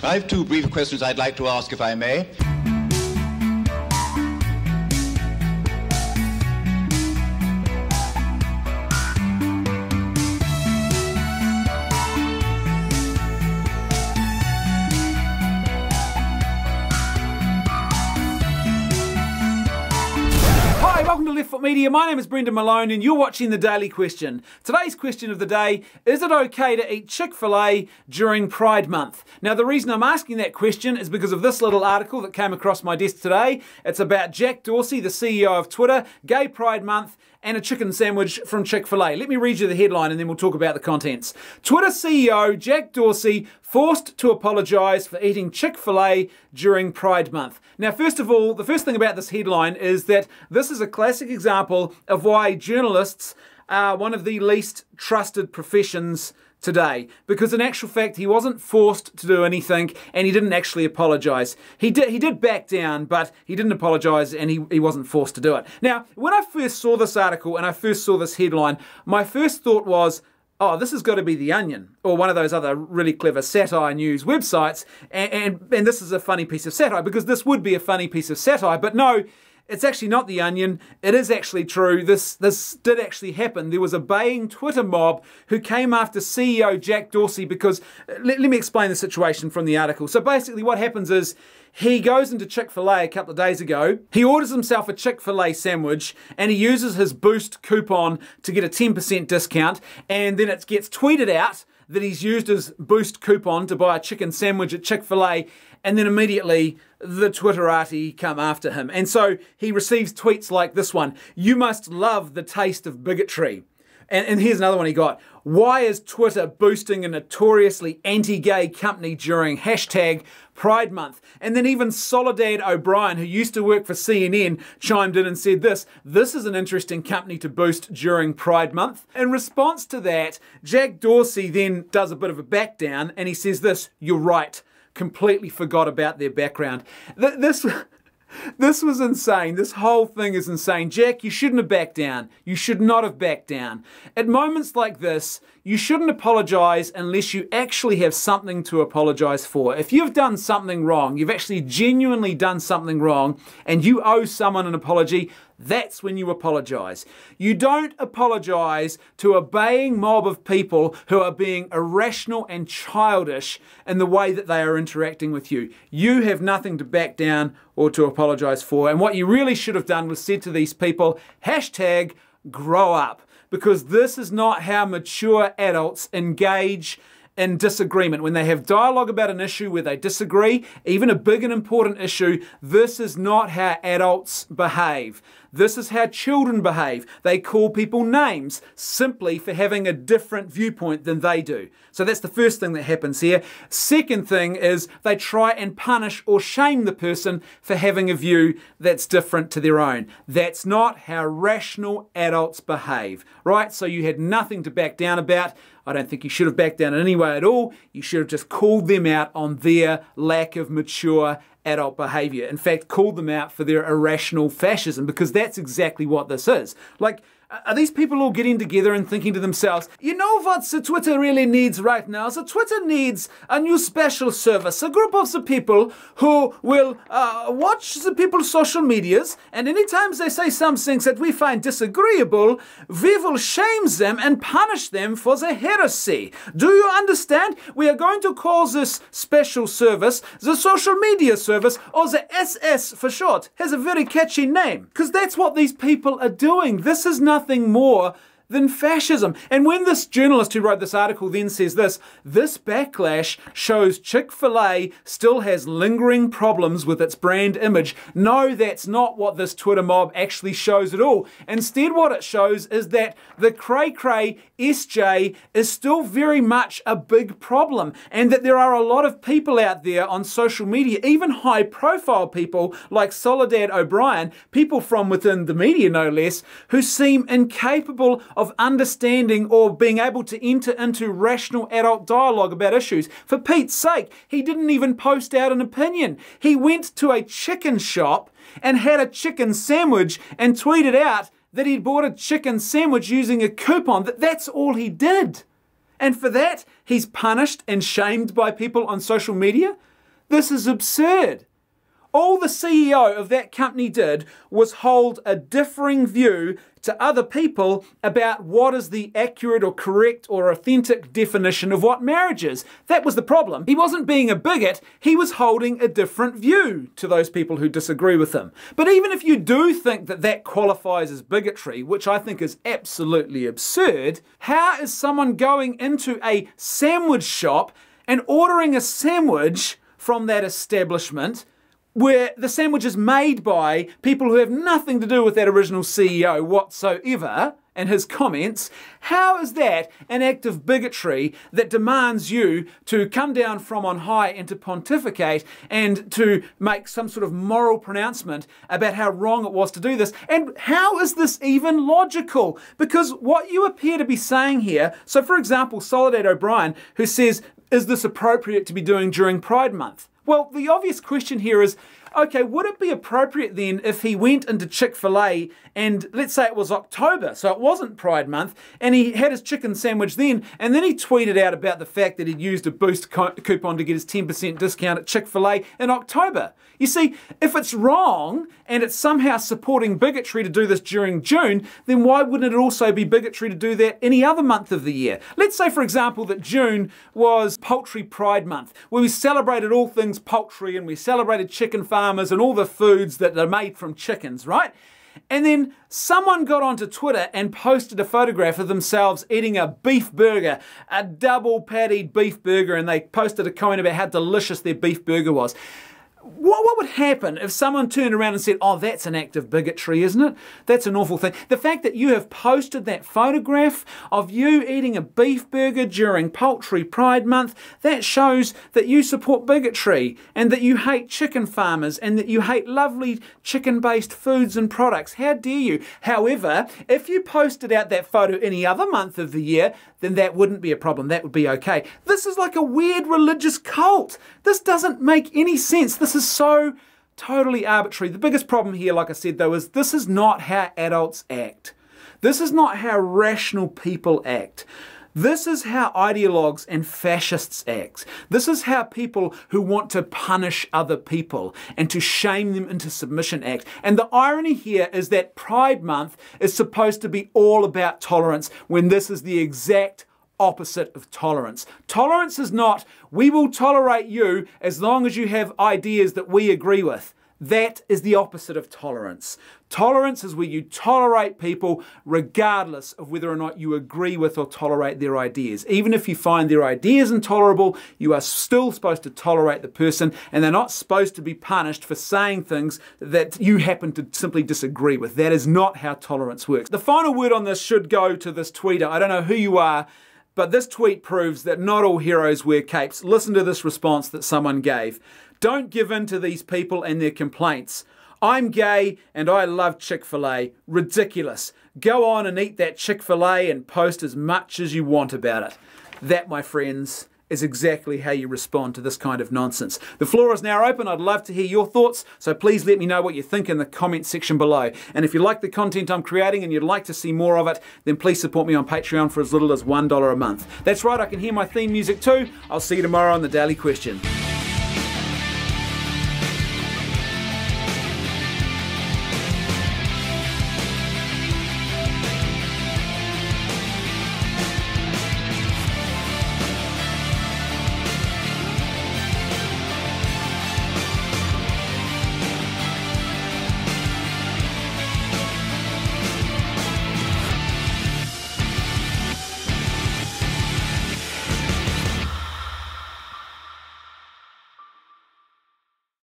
I have two brief questions I'd like to ask, if I may. Hi, welcome to Left Foot Media. My name is Brendan Malone and you're watching The Daily Question. Today's question of the day, is it okay to eat Chick-fil-A during Pride Month? Now the reason I'm asking that question is because of this little article that came across my desk today. It's about Jack Dorsey, the CEO of Twitter, Gay Pride Month, and a chicken sandwich from Chick-fil-A. Let me read you the headline and then we'll talk about the contents. Twitter CEO Jack Dorsey forced to apologise for eating Chick-fil-A during Pride Month. Now, first of all, the first thing about this headline is that this is a classic example of why journalists are one of the least trusted professions today, because in actual fact he wasn't forced to do anything and he didn't actually apologise. He did back down, but he didn't apologise and he wasn't forced to do it. Now, when I first saw this article and I first saw this headline, my first thought was, oh, this has got to be The Onion or one of those other really clever satire news websites, and this is a funny piece of satire, because this would be a funny piece of satire, but no, it's actually not The Onion. It is actually true. This did actually happen. There was a baying Twitter mob who came after CEO Jack Dorsey because, let me explain the situation from the article. So basically what happens is he goes into Chick-fil-A a couple of days ago, he orders himself a Chick-fil-A sandwich and he uses his Boost coupon to get a 10% discount, and then it gets tweeted out that he's used his Boost coupon to buy a chicken sandwich at Chick-fil-A, and then immediately the Twitterati come after him. And so he receives tweets like this one: "You must love the taste of bigotry." And here's another one he got: "Why is Twitter boosting a notoriously anti-gay company during hashtag Pride Month?" And then even Soledad O'Brien, who used to work for CNN, chimed in and said this is an interesting company to boost during Pride Month. In response to that, Jack Dorsey then does a bit of a back down and he says this: "You're right, completely forgot about their background." This was insane. This whole thing is insane. Jack, you shouldn't have backed down. You should not have backed down. At moments like this, you shouldn't apologise unless you actually have something to apologise for. If you've done something wrong, you've actually genuinely done something wrong, and you owe someone an apology, that's when you apologise. You don't apologise to a baying mob of people who are being irrational and childish in the way that they are interacting with you. You have nothing to back down or to apologise for. And what you really should have done was said to these people, hashtag grow up, because this is not how mature adults engage in disagreement. When they have dialogue about an issue where they disagree, even a big and important issue, this is not how adults behave. This is how children behave. They call people names simply for having a different viewpoint than they do. So that's the first thing that happens here. Second thing is they try and punish or shame the person for having a view that's different to their own. That's not how rational adults behave, right? So you had nothing to back down about. I don't think you should have backed down in any way at all. You should have just called them out on their lack of mature adult behaviour. In fact, called them out for their irrational fascism, because that's exactly what this is. Like, are these people all getting together and thinking to themselves, you know what Twitter really needs right now? So Twitter needs a new special service, a group of the people who will watch the people's social medias, and anytime they say some things that we find disagreeable, we will shame them and punish them for their heresy. Do you understand? We are going to call this special service the social media service, or the SS for short. Has a very catchy name, because that's what these people are doing. This is nothing more than fascism. And when this journalist who wrote this article then says this backlash shows Chick-fil-A still has lingering problems with its brand image. No, that's not what this Twitter mob actually shows at all. Instead, what it shows is that the cray-cray SJ is still very much a big problem, and that there are a lot of people out there on social media, even high-profile people like Soledad O'Brien, people from within the media no less, who seem incapable of understanding or being able to enter into rational adult dialogue about issues. For Pete's sake, he didn't even post out an opinion. He went to a chicken shop and had a chicken sandwich and tweeted out that he'd bought a chicken sandwich using a coupon. That's all he did. And for that, he's punished and shamed by people on social media. This is absurd. All the CEO of that company did was hold a differing view to other people about what is the accurate or correct or authentic definition of what marriage is. That was the problem. He wasn't being a bigot, he was holding a different view to those people who disagree with him. But even if you do think that that qualifies as bigotry, which I think is absolutely absurd, how is someone going into a sandwich shop and ordering a sandwich from that establishment where the sandwich is made by people who have nothing to do with that original CEO whatsoever and his comments? How is that an act of bigotry that demands you to come down from on high and to pontificate and to make some sort of moral pronouncement about how wrong it was to do this? And how is this even logical? Because what you appear to be saying here, so for example, Soledad O'Brien, who says, is this appropriate to be doing during Pride Month? Well, the obvious question here is, okay, would it be appropriate then if he went into Chick-fil-A and let's say it was October, so it wasn't Pride Month, and he had his chicken sandwich then, and then he tweeted out about the fact that he'd used a Boost coupon to get his 10% discount at Chick-fil-A in October? You see, if it's wrong and it's somehow supporting bigotry to do this during June, then why wouldn't it also be bigotry to do that any other month of the year? Let's say, for example, that June was Poultry Pride Month, where we celebrated all things poultry and we celebrated chicken farmers and all the foods that are made from chickens, right? And then someone got onto Twitter and posted a photograph of themselves eating a beef burger, a double pattied beef burger, and they posted a comment about how delicious their beef burger was. What would happen if someone turned around and said, oh, that's an act of bigotry, isn't it? That's an awful thing. The fact that you have posted that photograph of you eating a beef burger during Poultry Pride Month, that shows that you support bigotry and that you hate chicken farmers and that you hate lovely chicken-based foods and products. How dare you? However, if you posted out that photo any other month of the year, then that wouldn't be a problem. That would be okay. This is like a weird religious cult. This doesn't make any sense. This is so totally arbitrary. The biggest problem here, like I said, though, is this is not how adults act. This is not how rational people act. This is how ideologues and fascists act. This is how people who want to punish other people and to shame them into submission act. And the irony here is that Pride Month is supposed to be all about tolerance when this is the exact opposite of tolerance. Tolerance is not, we will tolerate you as long as you have ideas that we agree with. That is the opposite of tolerance. Tolerance is where you tolerate people regardless of whether or not you agree with or tolerate their ideas. Even if you find their ideas intolerable, you are still supposed to tolerate the person, and they're not supposed to be punished for saying things that you happen to simply disagree with. That is not how tolerance works. The final word on this should go to this tweeter. I don't know who you are, but this tweet proves that not all heroes wear capes. Listen to this response that someone gave. Don't give in to these people and their complaints. I'm gay and I love Chick-fil-A. Ridiculous. Go on and eat that Chick-fil-A and post as much as you want about it. That, my friends, is exactly how you respond to this kind of nonsense. The floor is now open. I'd love to hear your thoughts, so please let me know what you think in the comment section below. And if you like the content I'm creating and you'd like to see more of it, then please support me on Patreon for as little as $1 a month. That's right, I can hear my theme music too. I'll see you tomorrow on The Daily Question.